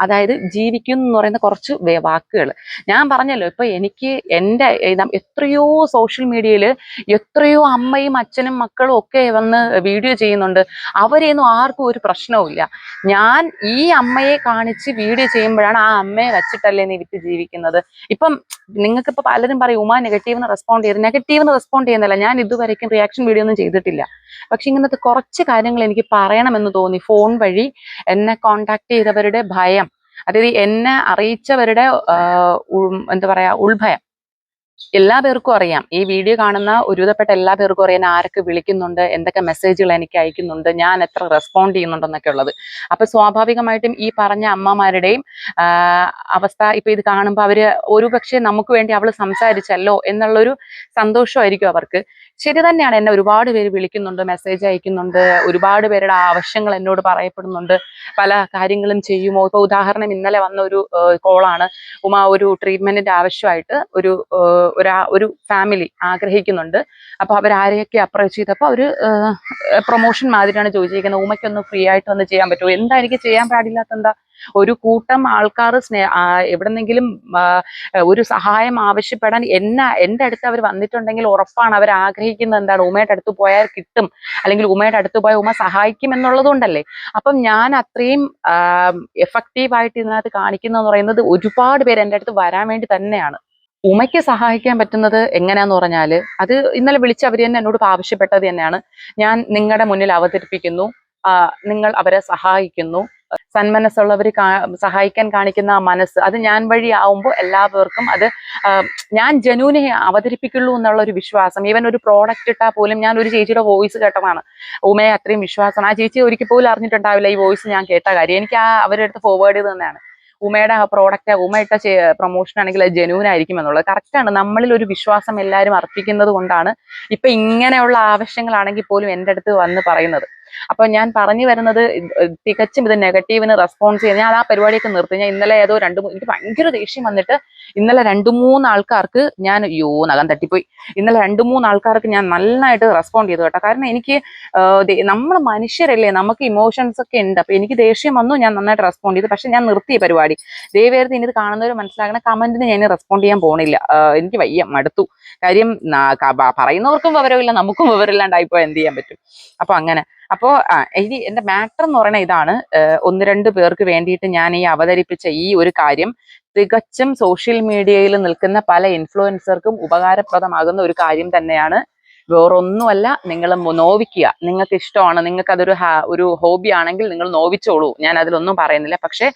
അതായത് ജീവിക്കും എന്ന് പറയുന്ന കുറച്ച് വാക്കുകൾ ഞാൻ പറഞ്ഞല്ലോ. ഇപ്പൊ എനിക്ക് എൻ്റെ എത്രയോ സോഷ്യൽ മീഡിയയിൽ എത്രയോ അമ്മയും അച്ഛനും മക്കളും ഒക്കെ വന്ന് വീഡിയോ ചെയ്യുന്നുണ്ട്. അവരെയൊന്നും ആർക്കും ഒരു പ്രശ്നവുമില്ല. ഞാൻ ഈ അമ്മയെ കാണിച്ച് വീഡിയോ ചെയ്യുമ്പോഴാണ് ആ അമ്മയെ വെച്ചിട്ടല്ലേ നീ വിറ്റ് ജീവിക്കുന്നത്. ഇപ്പം നിങ്ങൾക്കിപ്പോൾ പലരും പറയും, ഉമ്മ നെഗറ്റീവ്ന്ന് റെസ്പോണ്ട് ചെയ്യുന്നില്ല. ഞാൻ ഇതുവരെയ്ക്കും റിയാക്ഷൻ വീഡിയോ ഒന്നും ചെയ്തിട്ടില്ല. പക്ഷെ ഇങ്ങനത്തെ കുറച്ച് കാര്യങ്ങൾ എനിക്ക് പറയണമെന്ന് തോന്നി. ഫോൺ വഴി എന്നെ കോണ്ടാക്ട് ചെയ്തവരുടെ ഭയം, അതായത് എന്നെ അറിയിച്ചവരുടെ എന്താ പറയാ ഉൾഭയം എല്ലാ പേർക്കും അറിയാം. ഈ വീഡിയോ കാണുന്ന ഒരുവിധപ്പെട്ട എല്ലാ പേർക്കും അറിയാൻ ആരൊക്കെ വിളിക്കുന്നുണ്ട്, എന്തൊക്കെ മെസ്സേജുകൾ എനിക്ക് അയക്കുന്നുണ്ട്, ഞാൻ എത്ര റെസ്പോണ്ട് ചെയ്യുന്നുണ്ടെന്നൊക്കെ ഉള്ളത്. അപ്പൊ സ്വാഭാവികമായിട്ടും ഈ പറഞ്ഞ അമ്മമാരുടെയും അവസ്ഥ ഇപ്പൊ ഇത് കാണുമ്പോൾ അവര് ഒരുപക്ഷെ നമുക്ക് വേണ്ടി അവള് സംസാരിച്ചല്ലോ എന്നുള്ളൊരു സന്തോഷമായിരിക്കും അവർക്ക്. ശരി തന്നെയാണ്. എന്നെ ഒരുപാട് പേര് വിളിക്കുന്നുണ്ട്, മെസ്സേജ് അയക്കുന്നുണ്ട്, ഒരുപാട് പേരുടെ ആവശ്യങ്ങൾ എന്നോട് പറയപ്പെടുന്നുണ്ട്. പല കാര്യങ്ങളും ചെയ്യുമോ? ഇപ്പൊ ഉദാഹരണം ഇന്നലെ വന്ന ഒരു കോളാണ്. ഉമ ഒരു ട്രീറ്റ്മെന്റിന്റെ ആവശ്യമായിട്ട് ഒരു ഫാമിലി ആഗ്രഹിക്കുന്നുണ്ട്. അപ്പൊ അവരാരെയൊക്കെ അപ്രോച്ച് ചെയ്തപ്പോൾ അവര് പ്രൊമോഷൻ മാതിരിയാണ് ചോദിച്ചിരിക്കുന്നത്. ഉമയ്ക്കൊന്ന് ഫ്രീ ആയിട്ട് ഒന്ന് ചെയ്യാൻ പറ്റുമോ? എന്താ എനിക്ക് ചെയ്യാൻ പാടില്ലാത്ത എന്താ? ഒരു കൂട്ടം ആൾക്കാർ എവിടെന്നെങ്കിലും ഒരു സഹായം ആവശ്യപ്പെടാൻ എന്റെ അടുത്ത് അവർ വന്നിട്ടുണ്ടെങ്കിൽ ഉറപ്പാണ് അവർ ആഗ്രഹിക്കുന്നത് എന്താണ്? ഉമയുടെ അടുത്ത് പോയാൽ കിട്ടും, അല്ലെങ്കിൽ ഉമയുടെ അടുത്ത് പോയാൽ ഉമ സഹായിക്കും എന്നുള്ളത് കൊണ്ടല്ലേ. അപ്പം ഞാൻ അത്രയും എഫക്റ്റീവായിട്ട് ഇതിനകത്ത് കാണിക്കുന്നതെന്ന് പറയുന്നത് ഒരുപാട് പേര് എൻ്റെ അടുത്ത് വരാൻ വേണ്ടി തന്നെയാണ്. ഉമയ്ക്ക് സഹായിക്കാൻ പറ്റുന്നത് എങ്ങനെയാന്ന് പറഞ്ഞാല്, അത് ഇന്നലെ വിളിച്ച് അവർ തന്നെ എന്നോട് ആവശ്യപ്പെട്ടത് തന്നെയാണ്. ഞാൻ നിങ്ങളുടെ മുന്നിൽ അവതരിപ്പിക്കുന്നു, നിങ്ങൾ അവരെ സഹായിക്കുന്നു. സന്മനസ്സുള്ളവർ സഹായിക്കാൻ കാണിക്കുന്ന ആ മനസ്സ്, അത് ഞാൻ വഴി ആവുമ്പോൾ എല്ലാവർക്കും അത് ഞാൻ ജനുവിനെ അവതരിപ്പിക്കുള്ളൂ എന്നുള്ള ഒരു വിശ്വാസം. ഈവൻ ഒരു പ്രോഡക്റ്റ് ഇട്ടാൽ പോലും, ഞാൻ ഒരു ചേച്ചിയുടെ വോയിസ് കേട്ടതാണ്. ഉമയെ അത്രയും വിശ്വാസം, ആ ചേച്ചി ഒരിക്കൽ പോലും അറിഞ്ഞിട്ടുണ്ടാവില്ല ഈ വോയിസ് ഞാൻ കേട്ട കാര്യം. എനിക്ക് അവരുടെ അടുത്ത് ഫോർവേഡ് ചെയ്ത് തന്നെയാണ്. ഉമയുടെ ആ പ്രോഡക്റ്റ്, ഉമ ഇട്ട പ്രൊമോഷൻ ആണെങ്കിൽ അത് ജെന്യൂൻ ആയിരിക്കും എന്നുള്ളത്. കറക്റ്റാണ്. നമ്മളിൽ ഒരു വിശ്വാസം എല്ലാവരും അർപ്പിക്കുന്നത് കൊണ്ടാണ് ഇപ്പൊ ഇങ്ങനെയുള്ള ആവശ്യങ്ങളാണെങ്കിൽ പോലും എൻ്റെ അടുത്ത് വന്ന് പറയുന്നത്. അപ്പൊ ഞാൻ പറഞ്ഞു വരുന്നത്, തികച്ചും ഇത് നെഗറ്റീവിന് റെസ്പോൺസ് ചെയ്ത് ഞാൻ ആ പരിപാടിയൊക്കെ നിർത്തി. ഞാൻ ഇന്നലെ എനിക്ക് ഭയങ്കര ദേഷ്യം വന്നിട്ട് ഇന്നലെ 2-3 ആൾക്കാർക്ക് ഞാൻ നഖം തട്ടിപ്പോയി. ഇന്നലെ 2-3 ആൾക്കാർക്ക് ഞാൻ നന്നായിട്ട് റെസ്പോണ്ട് ചെയ്തു കേട്ടോ. കാരണം എനിക്ക് നമ്മൾ മനുഷ്യരല്ലേ, നമുക്ക് ഇമോഷൻസ് ഒക്കെ ഉണ്ട്. അപ്പൊ എനിക്ക് ദേഷ്യം വന്നു, ഞാൻ നന്നായിട്ട് റെസ്പോണ്ട് ചെയ്തു. പക്ഷെ ഞാൻ നിർത്തിയ പരിപാടി. ദയവേർത്ത് ഇനി ഇത് കാണുന്നവർ മനസ്സിലാക്കണ, കമന്റിന് ഞാൻ റെസ്പോണ്ട് ചെയ്യാൻ പോണില്ല. എനിക്ക് വയ്യ, മടുത്തു. കാര്യം പറയുന്നവർക്കും വിവരമില്ല, നമുക്കും വിവരമില്ലാണ്ടായിപ്പോ എന്ത് ചെയ്യാൻ പറ്റും. അപ്പൊ അങ്ങനെ. അപ്പോ ഇനി എന്റെ മാറ്റർ എന്ന് പറയുന്നത് ഇതാണ്. 1-2 പേർക്ക് വേണ്ടിയിട്ട് ഞാൻ ഈ അവതരിപ്പിച്ച ഈ ഒരു കാര്യം തികച്ചും സോഷ്യൽ മീഡിയയിൽ നിൽക്കുന്ന പല ഇൻഫ്ലുവൻസർക്കും ഉപകാരപ്രദമാകുന്ന ഒരു കാര്യം തന്നെയാണ്. വേറൊന്നുമല്ല, നിങ്ങൾ നോവിക്കുക. നിങ്ങൾക്ക് ഇഷ്ടമാണ്, നിങ്ങൾക്ക് അതൊരു ഒരു ഹോബി ആണെങ്കിൽ നിങ്ങൾ നോവിച്ചോളൂ, ഞാൻ അതിലൊന്നും പറയുന്നില്ല. പക്ഷെ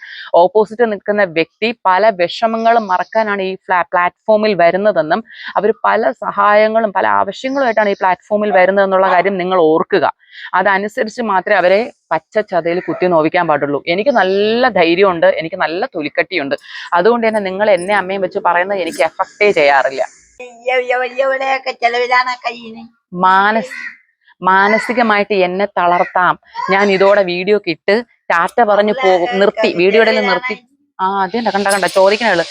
ഓപ്പോസിറ്റ് നിൽക്കുന്ന വ്യക്തി പല വിഷമങ്ങളും മറക്കാനാണ് ഈ പ്ലാറ്റ്ഫോമിൽ വരുന്നതെന്നും അവർ പല സഹായങ്ങളും പല ആവശ്യങ്ങളുമായിട്ടാണ് ഈ പ്ലാറ്റ്ഫോമിൽ വരുന്നതെന്നുള്ള കാര്യം നിങ്ങൾ ഓർക്കുക. അതനുസരിച്ച് മാത്രമേ അവരെ പച്ചച്ചതയിൽ കുത്തി നോവിക്കാൻ പാടുള്ളൂ. എനിക്ക് നല്ല ധൈര്യമുണ്ട്, എനിക്ക് നല്ല തൊലിക്കട്ടിയുണ്ട്. അതുകൊണ്ട് തന്നെ നിങ്ങൾ എന്നെ അമ്മയും വെച്ച് പറയുന്നത് എനിക്ക് എഫക്റ്റേ ചെയ്യാറില്ല. മാനസികമായിട്ട് എന്നെ തളർത്താം. ഞാൻ ഇതോടെ വീഡിയോ ഇട്ട് ടാറ്റ പറഞ്ഞു പോകും, നിർത്തി, വീഡിയോയുടെ നിർത്തി. അതേണ്ട കണ്ട ചോദിക്കണുള്ളു.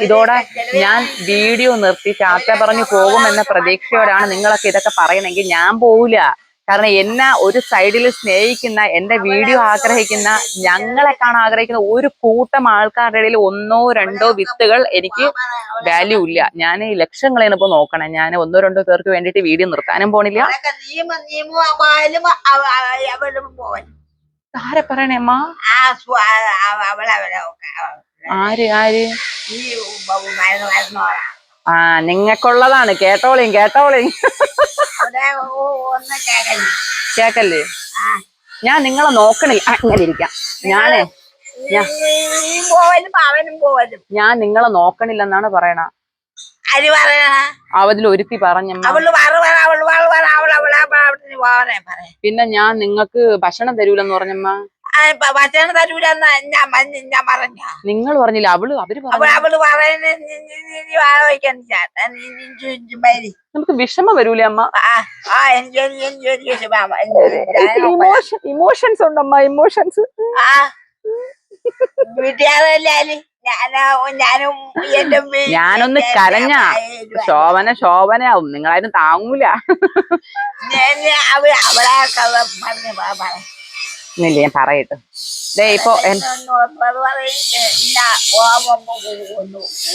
ഇതോടെ ഞാൻ വീഡിയോ നിർത്തി ടാറ്റ പറഞ്ഞു പോകും എന്ന പ്രതീക്ഷയോടാണ് നിങ്ങളൊക്കെ ഇതൊക്കെ പറയണമെങ്കിൽ ഞാൻ പോവില്ല. കാരണം എന്നെ ഒരു സൈഡിൽ സ്നേഹിക്കുന്ന, എന്റെ വീഡിയോ ആഗ്രഹിക്കുന്ന, ഞങ്ങളെ കാണാൻ ആഗ്രഹിക്കുന്ന ഒരു കൂട്ടം ആൾക്കാരുടെ ഇടയിൽ 1-2 വിത്തുകൾ എനിക്ക് വാല്യൂ ഇല്ല. ഞാൻ ഈ ലക്ഷങ്ങളാണ് ഇപ്പൊ നോക്കണേ. ഞാൻ 1-2 പേർക്ക് വേണ്ടിയിട്ട് വീഡിയോ നിർത്താനും പോണില്ല. ആരെ പറയണേ അമ്മ? ആര് നിങ്ങൾക്കുള്ളതാണ്. കേട്ടോളിയും കേക്കല്ലേ. ഞാൻ നിങ്ങളെ നോക്കണില്ല. അങ്ങനെ ഇരിക്കാം. ഞാൻ നിങ്ങളെ നോക്കണില്ലെന്നാണ് പറയണ. അവതിൽ ഒരുത്തി പറഞ്ഞമ്മ. പിന്നെ ഞാൻ നിങ്ങൾക്ക് ഭക്ഷണം തരൂലെന്ന് പറഞ്ഞമ്മ. ഭക്ഷണം തരൂലെന്ന് ഞാൻ പറഞ്ഞ. നിങ്ങൾ പറഞ്ഞില്ല, അവര് നമുക്ക് വിഷമം വരൂലേ അമ്മ? ഇമോഷൻസ് ഉണ്ടമ്മ, ഇമോഷൻസ്. ഞാനൊന്ന് കരഞ്ഞ ശോഭനയാവും, നിങ്ങളാരും താങ്ങൂല. ഇല്ലേ ഞാൻ പറയട്ടെ. ഇപ്പൊ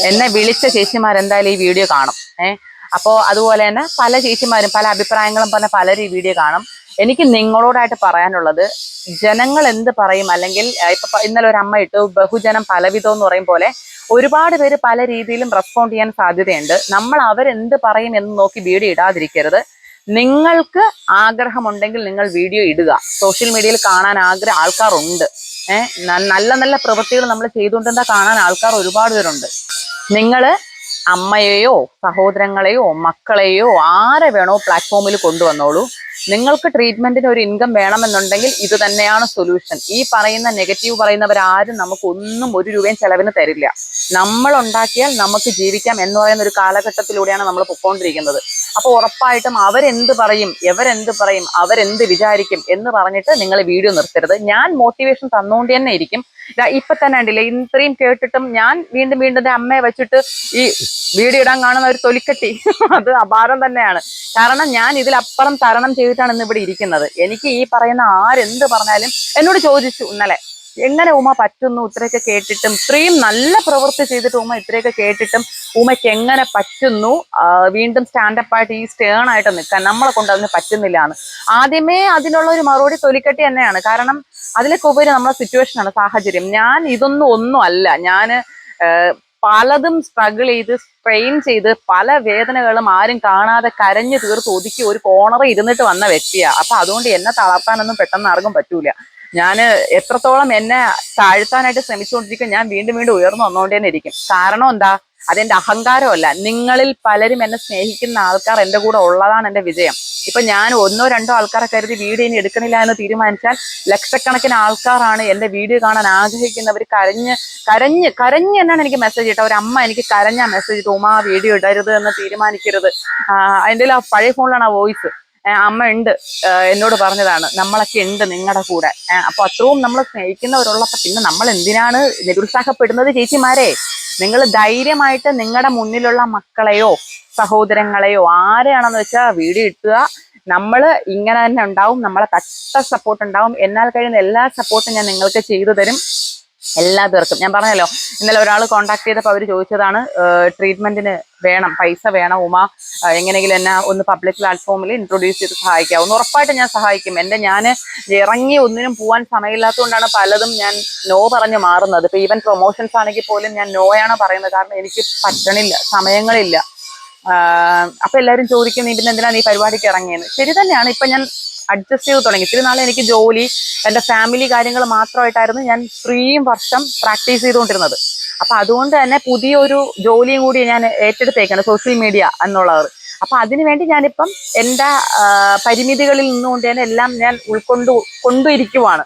എന്നെ വിളിച്ച ചേച്ചിമാരെന്തായാലും ഈ വീഡിയോ കാണും. അപ്പോ അതുപോലെ തന്നെ പല ചേച്ചിമാരും പല അഭിപ്രായങ്ങളും പറഞ്ഞ പലരും ഈ വീഡിയോ കാണും. എനിക്ക് നിങ്ങളോടായിട്ട് പറയാനുള്ളത്, ജനങ്ങൾ എന്ത് പറയും, അല്ലെങ്കിൽ ഇപ്പൊ ഇന്നലെ ഒരു അമ്മ ഇട്ടു, ബഹുജനം പലവിധം എന്ന് പറയും പോലെ ഒരുപാട് പേര് പല രീതിയിലും റെസ്പോണ്ട് ചെയ്യാൻ സാധ്യതയുണ്ട്. നമ്മൾ അവരെന്ത് പറയും എന്ന് നോക്കി വീഡിയോ ഇടാതിരിക്കരുത്. നിങ്ങൾക്ക് ആഗ്രഹമുണ്ടെങ്കിൽ നിങ്ങൾ വീഡിയോ ഇടുക. സോഷ്യൽ മീഡിയയിൽ കാണാൻ ആൾക്കാരുണ്ട്. നല്ല നല്ല പ്രവൃത്തികൾ നമ്മൾ ചെയ്തുകൊണ്ടെന്താ കാണാൻ ആൾക്കാർ ഒരുപാട് പേരുണ്ട്. നിങ്ങള് അമ്മയെയോ സഹോദരങ്ങളെയോ മക്കളെയോ ആരെ വേണോ പ്ലാറ്റ്ഫോമിൽ കൊണ്ടുവന്നോളൂ. നിങ്ങൾക്ക് ട്രീറ്റ്മെന്റിന് ഒരു ഇൻകം വേണമെന്നുണ്ടെങ്കിൽ ഇത് തന്നെയാണ് സൊല്യൂഷൻ. ഈ പറയുന്ന നെഗറ്റീവ് പറയുന്നവരാരും നമുക്ക് ഒന്നും ഒരു രൂപയും ചെലവിന് തരില്ല. നമ്മൾ ഉണ്ടാക്കിയാൽ നമുക്ക് ജീവിക്കാം എന്ന് പറയുന്ന ഒരു കാലഘട്ടത്തിലൂടെയാണ് നമ്മൾ പൊക്കോണ്ടിരിക്കുന്നത്. അപ്പൊ ഉറപ്പായിട്ടും അവരെന്ത് പറയും, എവരെന്ത് പറയും, അവരെന്ത് വിചാരിക്കും എന്ന് പറഞ്ഞിട്ട് നിങ്ങൾ വീഡിയോ നിർത്തരുത്. ഞാൻ മോട്ടിവേഷൻ തന്നുകൊണ്ട് തന്നെ ഇരിക്കും. ഇപ്പൊ തന്നെ ഉണ്ടല്ലേ, ഇത്രയും കേട്ടിട്ടും ഞാൻ വീണ്ടും വീണ്ടും അമ്മയെ വെച്ചിട്ട് ഈ വീഡിയോ ഇടാൻ കാണുന്ന ഒരു തൊലിക്കെട്ടി അത് അപാരം തന്നെയാണ്. കാരണം ഞാൻ ഇതിലപ്പുറം തരണം ചെയ്തിട്ടാണ് ഇന്ന് ഇവിടെ ഇരിക്കുന്നത്. എനിക്ക് ഈ പറയുന്ന ആരെന്ത് പറഞ്ഞാലും എന്നോട് ചോദിച്ചു ഇന്നലെ, എങ്ങനെ ഉമ പറ്റുന്നു ഇത്രയൊക്കെ കേട്ടിട്ടും, ഇത്രയും നല്ല പ്രവൃത്തി ചെയ്തിട്ട് ഉമ ഇത്രയൊക്കെ കേട്ടിട്ടും ഉമയ്ക്ക് എങ്ങനെ പറ്റുന്നു വീണ്ടും സ്റ്റാൻഡപ്പായിട്ട് ഈ സ്റ്റേൺ ആയിട്ട് നിൽക്കാൻ, നമ്മളെ കൊണ്ട് അതിന് പറ്റുന്നില്ല എന്ന്. ആദ്യമേ അതിനുള്ള ഒരു മറുപടി തൊലിക്കെട്ടി തന്നെയാണ്. കാരണം അതിലൊക്കെ ഉപരി നമ്മളെ സിറ്റുവേഷനാണ്, സാഹചര്യം. ഞാൻ ഒന്നും അല്ല. ഞാന് പലതും സ്ട്രഗിൾ ചെയ്ത് സ്ട്രെയിൻ ചെയ്ത് പല വേദനകളും ആരും കാണാതെ കരഞ്ഞു തീർത്ത് ഒതുക്കി ഒരു കോർണറിൽ ഇരുന്നിട്ട് വന്ന വ്യക്തിയാ. അപ്പൊ അതുകൊണ്ട് എന്നെ തളർത്താനൊന്നും പെട്ടെന്ന് ആർക്കും പറ്റൂല. ഞാൻ എത്രത്തോളം എന്നെ താഴ്ത്താനായിട്ട് ശ്രമിച്ചുകൊണ്ടിരിക്കും, ഞാൻ വീണ്ടും വീണ്ടും ഉയർന്നു വന്നുകൊണ്ട് തന്നെ ഇരിക്കും. കാരണം എന്താ, അതെന്റെ അഹങ്കാരമല്ല. നിങ്ങളിൽ പലരും എന്നെ സ്നേഹിക്കുന്ന ആൾക്കാർ എന്റെ കൂടെ ഉള്ളതാണ് എന്റെ വിജയം. ഇപ്പൊ ഞാൻ ഒന്നോ രണ്ടോ ആൾക്കാരെ കരുതി വീഡിയോ ഇനി എടുക്കണില്ല എന്ന് തീരുമാനിച്ചാൽ ലക്ഷക്കണക്കിന് ആൾക്കാരാണ് എന്റെ വീഡിയോ കാണാൻ ആഗ്രഹിക്കുന്നവർ. കരഞ്ഞ് എന്നാണ് എനിക്ക് മെസ്സേജ് ഇട്ട ഒരു അമ്മ എനിക്ക് കരഞ്ഞ മെസ്സേജ് ഇട്ടു, ഉമാ വീഡിയോ ഇടരുത് എന്ന് തീരുമാനിക്കരുത്. അതിൻ്റെ ആ പഴയ ഫോണിലാണ് ആ വോയിസ്. അമ്മ ഉണ്ട് എന്നോട് പറഞ്ഞതാണ്, നമ്മളൊക്കെ ഉണ്ട് നിങ്ങളുടെ കൂടെ. അപ്പൊ അത്രയും നമ്മൾ സ്നേഹിക്കുന്നവരുള്ളപ്പോ പിന്നെ നമ്മൾ എന്തിനാണ് നിരുത്സാഹപ്പെടുന്നത്? ചേച്ചിമാരെ, നിങ്ങൾ ധൈര്യമായിട്ട് നിങ്ങളുടെ മുന്നിലുള്ള മക്കളെയോ സഹോദരങ്ങളെയോ ആരെയാണെന്ന് വെച്ചാൽ വീഡിയോ ഇട്ടുക. നമ്മള് ഇങ്ങനെ തന്നെ ഉണ്ടാവും, നമ്മളെ കട്ട സപ്പോർട്ട് ഉണ്ടാവും. എന്നാൽ കഴിയുന്ന എല്ലാ സപ്പോർട്ടും ഞാൻ നിങ്ങൾക്ക് ചെയ്തു തരും. എല്ലാ പേർക്കും ഞാൻ പറഞ്ഞല്ലോ, ഇന്നലെ ഒരാൾ കോൺടാക്ട് ചെയ്തപ്പോൾ അവർ ചോദിച്ചതാണ്, ട്രീറ്റ്മെന്റിന് വേണം, പൈസ വേണം ഉമ, എങ്ങനെയെങ്കിലും എന്നെ ഒന്ന് പബ്ലിക് പ്ലാറ്റ്ഫോമിൽ ഇൻട്രൊഡ്യൂസ് ചെയ്ത് സഹായിക്കാവും. ഉറപ്പായിട്ട് ഞാൻ സഹായിക്കും. ഞാൻ ഇറങ്ങി ഒന്നിനും പോകാൻ സമയമില്ലാത്തതുകൊണ്ടാണ് പലതും ഞാൻ നോ പറഞ്ഞ് മാറുന്നത്. ഇപ്പൊ ഈവൻ പ്രൊമോഷൻസ് ആണെങ്കിൽ പോലും ഞാൻ നോയാണ് പറയുന്നത്. കാരണം എനിക്ക് പറ്റണില്ല, സമയങ്ങളില്ല. അപ്പൊ എല്ലാവരും ചോദിക്കും, നീ പിന്നെ എന്തിനാ നീ പരിപാടിക്ക് ഇറങ്ങിയെന്ന്. ശരി തന്നെയാണ്. ഇപ്പൊ ഞാൻ അഡ്ജസ്റ്റ് ചെയ്ത് തുടങ്ങി. ഇത്തിരി നാളെ എനിക്ക് ജോലി, എന്റെ ഫാമിലി കാര്യങ്ങൾ മാത്രമായിട്ടായിരുന്നു ഞാൻ 3 വർഷം പ്രാക്ടീസ് ചെയ്തുകൊണ്ടിരുന്നത്. അപ്പൊ അതുകൊണ്ട് തന്നെ പുതിയൊരു ജോലിയും കൂടി ഞാൻ ഏറ്റെടുത്തേക്കാണ്, സോഷ്യൽ മീഡിയ എന്നുള്ളത്. അപ്പൊ അതിനുവേണ്ടി ഞാനിപ്പം എന്റെ പരിമിതികളിൽ നിന്നുകൊണ്ട് തന്നെ എല്ലാം ഞാൻ കൊണ്ടിരിക്കുവാണ്.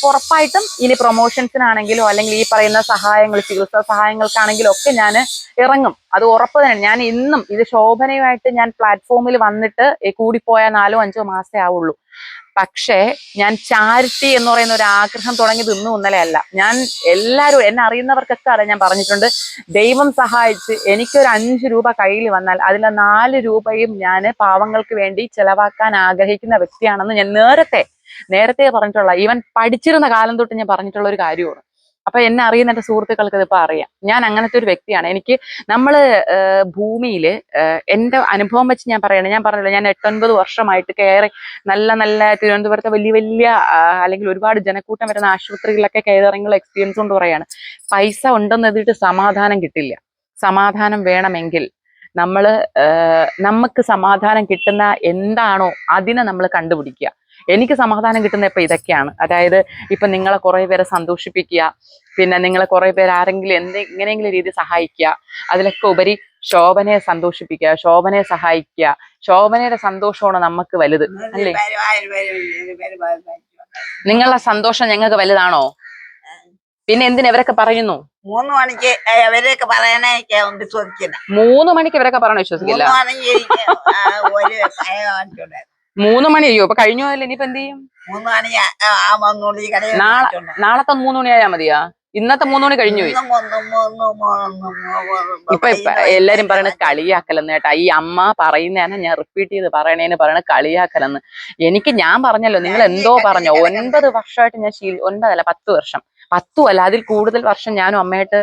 ഉറപ്പായിട്ടും ഇനി പ്രൊമോഷൻസിനാണെങ്കിലോ അല്ലെങ്കിൽ ഈ പറയുന്ന സഹായങ്ങൾ, ചികിത്സാ സഹായങ്ങൾക്കാണെങ്കിലും ഒക്കെ ഞാൻ ഇറങ്ങും. അത് ഉറപ്പ് തന്നെ. ഞാൻ ഇന്നും ഇത് ശോഭനയുമായിട്ട് ഞാൻ പ്ലാറ്റ്ഫോമിൽ വന്നിട്ട് കൂടിപ്പോയാൽ 4-5 മാസേ ആവുള്ളൂ. പക്ഷേ ഞാൻ ചാരിറ്റി എന്ന് പറയുന്ന ഒരു ആഗ്രഹം തുടങ്ങിയത് ഇന്നും ഇന്നലെ അല്ല. ഞാൻ എല്ലാവരും എന്നെ അറിയുന്നവർക്കൊക്കെ അറിയാം, ഞാൻ പറഞ്ഞിട്ടുണ്ട്, ദൈവം സഹായിച്ച് എനിക്കൊരു 5 രൂപ കയ്യിൽ വന്നാൽ അതിലെ 4 രൂപയും ഞാൻ പാവങ്ങൾക്ക് വേണ്ടി ചെലവാക്കാൻ ആഗ്രഹിക്കുന്ന വ്യക്തിയാണെന്ന് ഞാൻ നേരത്തെ പറഞ്ഞിട്ടുള്ള, ഈവൻ പഠിച്ചിരുന്ന കാലം തൊട്ട് ഞാൻ പറഞ്ഞിട്ടുള്ള ഒരു കാര്യമാണ്. അപ്പൊ എന്നെ അറിയുന്ന എന്റെ സുഹൃത്തുക്കൾക്ക് ഇതിപ്പോ അറിയാം, ഞാൻ അങ്ങനത്തെ ഒരു വ്യക്തിയാണ്. എനിക്ക് ഭൂമിയിൽ എന്റെ അനുഭവം വെച്ച് ഞാൻ പറഞ്ഞല്ലോ, ഞാൻ 8-9 വർഷമായിട്ട് കയറി നല്ല തിരുവനന്തപുരത്തെ വലിയ അല്ലെങ്കിൽ ഒരുപാട് ജനക്കൂട്ടം വരുന്ന ആശുപത്രികളിലൊക്കെ കയറിയുള്ള എക്സ്പീരിയൻസ് കൊണ്ട് പറയാണ്, പൈസ ഉണ്ടെന്ന് എഴുതിയിട്ട് സമാധാനം കിട്ടില്ല. സമാധാനം വേണമെങ്കിൽ നമുക്ക് സമാധാനം കിട്ടുന്ന എന്താണോ അതിനെ നമ്മൾ കണ്ടുപിടിക്കുക. എനിക്ക് സമാധാനം കിട്ടുന്ന ഇപ്പൊ ഇതൊക്കെയാണ്. അതായത് ഇപ്പൊ നിങ്ങളെ കുറെ പേരെ സന്തോഷിപ്പിക്കുക, പിന്നെ നിങ്ങളെ കുറെ പേര് ആരെങ്കിലും എങ്ങനെയെങ്കിലും രീതി സഹായിക്കുക, അതിലൊക്കെ ഉപരി ശോഭനയെ സന്തോഷിപ്പിക്കുക, ശോഭനയെ സഹായിക്കുക. ശോഭനയുടെ സന്തോഷമാണ് നമുക്ക് വലുത്, അല്ലേ? നിങ്ങളുടെ സന്തോഷം ഞങ്ങൾക്ക് വലുതാണോ? പിന്നെ എന്തിന് ഇവരൊക്കെ പറയുന്നു 3 മണിക്ക് അവരൊക്കെ പറയണേ വിശ്വസിക്കില്ല. 3 മണിക്ക് ഇവരൊക്കെ പറയണ വിശ്വസിക്കില്ല. 3 മണി അയ്യോ ഇപ്പൊ കഴിഞ്ഞു പോയല്ലോ, ഇനിയിപ്പോ എന്ത് ചെയ്യും? 3 മണി നാളത്തെ 3 മണി ആയാ മതിയാ? ഇന്നത്തെ 3 മണി കഴിഞ്ഞു പോയി. ഇപ്പൊ എല്ലാരും പറയണ കളിയാക്കലെന്ന് കേട്ടാ. ഈ അമ്മ പറയുന്നതാണ് ഞാൻ റിപ്പീറ്റ് ചെയ്ത് പറയണ കളിയാക്കലെന്ന്. ഞാൻ പറഞ്ഞല്ലോ, നിങ്ങൾ എന്തോ പറഞ്ഞു. 9 വർഷമായിട്ട് ഞാൻ 9 അല്ല 10 വർഷം, 10 അല്ല അതിൽ കൂടുതൽ വർഷം ഞാനും അമ്മയായിട്ട്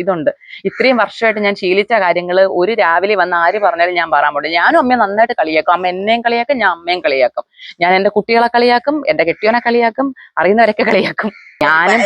ഇതുണ്ട്. ഇത്രയും വർഷമായിട്ട് ഞാൻ ശീലിച്ച കാര്യങ്ങൾ ഒരു രാവിലെ വന്ന് ആര് പറഞ്ഞാലും ഞാൻ പറയാൻ പാടില്ല. ഞാനും അമ്മയെ നന്നായിട്ട് കളിയാക്കും. അമ്മ എന്നെയും കളിയാക്കും, ഞാൻ അമ്മയും കളിയാക്കും. ഞാൻ എന്റെ കുട്ടികളെ കളിയാക്കും, എന്റെ കെട്ടിയോനെ കളിയാക്കും, അറിയുന്നവരൊക്കെ കളിയാക്കും. ഞാനും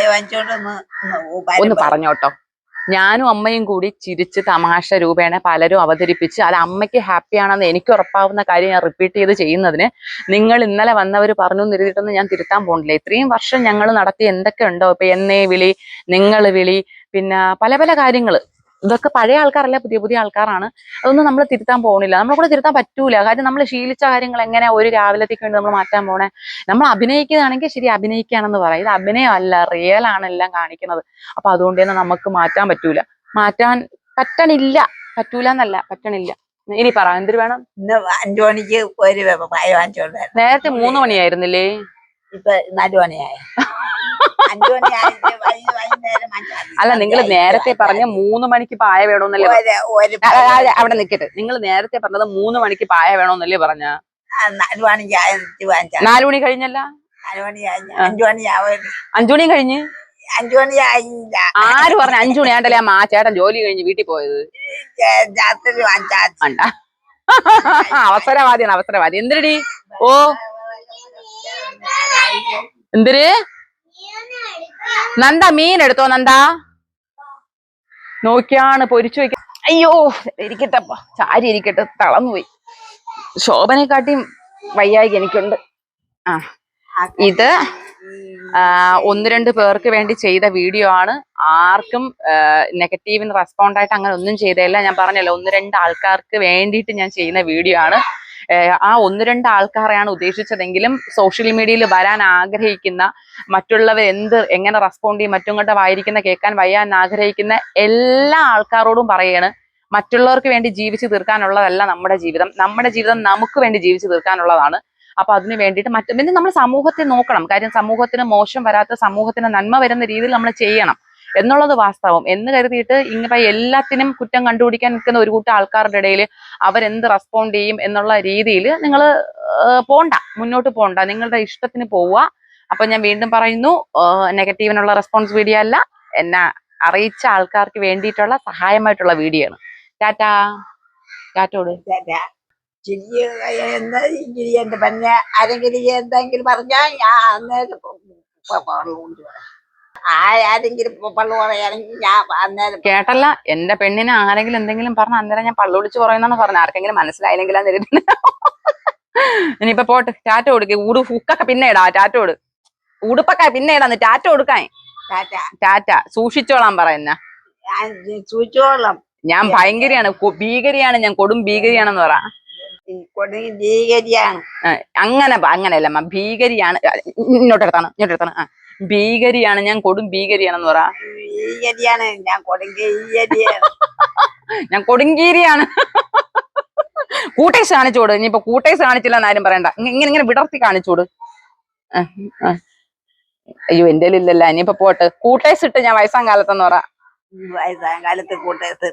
ഒന്ന് പറഞ്ഞോട്ടോ, ഞാനും അമ്മയും കൂടി ചിരിച്ച് തമാശ രൂപേണ പലരും അവതരിപ്പിച്ച് അത് അമ്മയ്ക്ക് ഹാപ്പിയാണെന്ന് എനിക്ക് ഉറപ്പാവുന്ന കാര്യം ഞാൻ റിപ്പീറ്റ് ചെയ്ത് ചെയ്യുന്നതിന് നിങ്ങൾ ഇന്നലെ വന്നവർ പറഞ്ഞു നിരുതിട്ടൊന്നും ഞാൻ തിരുത്താൻ പോണില്ല. ഇത്രയും വർഷം ഞങ്ങൾ നടത്തി എന്തൊക്കെ ഉണ്ടോ, ഇപ്പൊ എന്നെ വിളി, നിങ്ങൾ വിളി, പിന്നെ പല കാര്യങ്ങൾ ഇതൊക്കെ പഴയ ആൾക്കാരല്ല, പുതിയ പുതിയ ആൾക്കാരാണ്. അതൊന്നും നമ്മൾ തിരുത്താൻ പോകുന്നില്ല, നമ്മളെ കൂടെ തിരുത്താൻ പറ്റൂല. കാര്യം നമ്മൾ ശീലിച്ച കാര്യങ്ങൾ എങ്ങനെ ഒരു രാവിലത്തേക്ക് വേണ്ടി നമ്മൾ മാറ്റാൻ പോണേ? നമ്മൾ അഭിനയിക്കുകയാണെങ്കിൽ ശരി, അഭിനയിക്കുകയാണെന്ന് പറയാം. ഇത് അഭിനയമല്ല, റിയൽ ആണ് എല്ലാം കാണിക്കുന്നത്. അപ്പൊ അതുകൊണ്ട് തന്നെ നമുക്ക് മാറ്റാൻ പറ്റൂല, മാറ്റാൻ പറ്റൂല എന്നല്ല, പറ്റണില്ല. ഇനി പറ, എന്തിനു വേണം? ഇന്ന് 5 മണിക്ക് ഒരു പായ വാങ്ങിച്ചോണ്ടായിരുന്നു. നേരത്തെ 3 മണിയായിരുന്നില്ലേ? ഇപ്പൊ 4 മണിയായ. 5 മണിയായി വൈകുന്നേരം. അല്ല, നിങ്ങൾ നേരത്തെ പറഞ്ഞ 3 മണിക്ക് പായ വേണമെന്നല്ലേ? അവിടെ നിൽക്കട്ടെ, നിങ്ങൾ നേരത്തെ പറഞ്ഞത് 3 മണിക്ക് പായ വേണമെന്നല്ലേ പറഞ്ഞ? 4 മണിക്ക് 4 മണി കഴിഞ്ഞല്ല? 4 മണിയായി. 5 മണിയാവും. 5 മണിയും കഴിഞ്ഞ്? 5 മണിയായില്ല. ആര് പറഞ്ഞ 5 മണിയാണ്ടല്ലേ ആ ചേട്ടൻ ജോലി കഴിഞ്ഞ് വീട്ടിൽ പോയത്? രാത്രി വാങ്ങിച്ച അവസരവാദിയാണ്, അവസരവാദി. എന്തിനടി? ഓ, എന്തിര്? നന്ദ മീൻ എടുത്തോ? നന്ദ നോക്കിയാണ് പൊരിച്ചു വെക്ക. അയ്യോ, ഇരിക്കട്ടെപ്പ, ചാരി ഇരിക്കട്ടെ, തളർന്നുപോയി. ശോഭനെക്കാട്ടിയും വയ്യായി എനിക്കുണ്ട്. ഇത് 1-2 പേർക്ക് വേണ്ടി ചെയ്ത വീഡിയോ ആണ്. ആർക്കും നെഗറ്റീവിന് റെസ്പോണ്ട് ആയിട്ട് അങ്ങനെ ഒന്നും ചെയ്തതല്ല. ഞാൻ പറഞ്ഞല്ലോ, 1-2 ആൾക്കാർക്ക് വേണ്ടിയിട്ട് ഞാൻ ചെയ്യുന്ന വീഡിയോ ആണ്. ആ 1-2 ആൾക്കാരെയാണ് ഉദ്ദേശിച്ചതെങ്കിലും സോഷ്യൽ മീഡിയയിൽ വരാൻ ആഗ്രഹിക്കുന്ന, മറ്റുള്ളവർ എങ്ങനെ റെസ്പോണ്ട് ചെയ്യും, മറ്റുങ്ങളുടെ വായിരിക്കുന്ന കേൾക്കാൻ വയ്യാൻ ആഗ്രഹിക്കുന്ന എല്ലാ ആൾക്കാരോടും പറയാണ്, മറ്റുള്ളവർക്ക് വേണ്ടി ജീവിച്ചു തീർക്കാനുള്ളതല്ല നമ്മുടെ ജീവിതം. നമ്മുടെ ജീവിതം നമുക്ക് വേണ്ടി ജീവിച്ചു തീർക്കാനുള്ളതാണ്. അപ്പൊ അതിന് വേണ്ടിയിട്ട് പിന്നെ നമ്മൾ സമൂഹത്തെ നോക്കണം. കാര്യം സമൂഹത്തിന് മോശം വരാത്ത, സമൂഹത്തിന് നന്മ വരുന്ന രീതിയിൽ നമ്മൾ ചെയ്യണം എന്നുള്ളത് വാസ്തവം. എന്ന് കരുതിയിട്ട് ഇങ്ങനെ എല്ലാത്തിനും കുറ്റം കണ്ടുപിടിക്കാൻ നിൽക്കുന്ന ഒരു കൂട്ടം ആൾക്കാരുടെ ഇടയിൽ അവരെന്ത് റെസ്പോണ്ട് ചെയ്യും എന്നുള്ള രീതിയിൽ നിങ്ങൾ മുന്നോട്ട് പോണ്ട, നിങ്ങളുടെ ഇഷ്ടത്തിന് പോവുക. അപ്പൊ ഞാൻ വീണ്ടും പറയുന്നു, നെഗറ്റീവിനുള്ള റെസ്പോൺസ് വീഡിയോ അല്ല, എന്നെ അറിയിച്ച ആൾക്കാർക്ക് വേണ്ടിയിട്ടുള്ള സഹായമായിട്ടുള്ള വീഡിയോ ആണ്. ടാറ്റാ, ടാറ്റോട്. എന്റെ പെണ്ണെ ആരെങ്കിലും എന്തെങ്കിലും പറഞ്ഞാ ഞാൻ അന്നേരം ആരെങ്കിലും പള്ളു പറയാണെങ്കിൽ ഞാൻ അന്നേരം. കേട്ടല്ല, എന്റെ പെണ്ണിനെ ആരെങ്കിലും എന്തെങ്കിലും പറഞ്ഞ അന്നേരം ഞാൻ പള്ളു വിളിച്ച് പറയുന്നാണ് പറഞ്ഞത്. ആർക്കെങ്കിലും മനസ്സിലായില്ലെങ്കിലാ തരുന്നത്. ഇനിയിപ്പൊ പോട്ട്, ടാറ്റ കൊടുക്ക്. ഹുക്കൊക്കെ പിന്നെ ഇടാ, ടാറ്റ കൊടു. ഉടുപ്പൊക്കെ പിന്നെ ഇടാന്ന്, ടാറ്റ കൊടുക്കാൻ. ടാറ്റ സൂക്ഷിച്ചോളാൻ പറയുന്ന. സൂക്ഷിച്ചോളാം. ഞാൻ ഭയങ്കരയാണ്, ഭീകരിയാണ് ഞാൻ, കൊടും ഭീകരിയാണെന്ന് പറ. അങ്ങനെയല്ല, ഭീകരിയാണ്. ഇങ്ങോട്ടെടുത്താണ്. ഭീകരിയാണ് ഞാൻ, കൊടും ഭീകരിയാണെന്ന് പറ. ഭീകരിയാണ് ഞാൻ, ഞാൻ കൊടുങ്കീരിയാണ്. കൂട്ടേസ് കാണിച്ചോട്. ഇനിയിപ്പോ കൂട്ടേസ് കാണിച്ചില്ല എന്നാരും പറയണ്ട, ഇങ്ങനെ വിടർത്തി കാണിച്ചോട്. അയ്യോ, എന്റെ ഇല്ലല്ല. ഇനിയിപ്പോ പോട്ട്, കൂട്ടേസ് ഇട്ട് ഞാൻ വയസ്സാം കാലത്തെന്ന് പറ. വയസ്സാം കാലത്ത് കൂട്ടേസ്.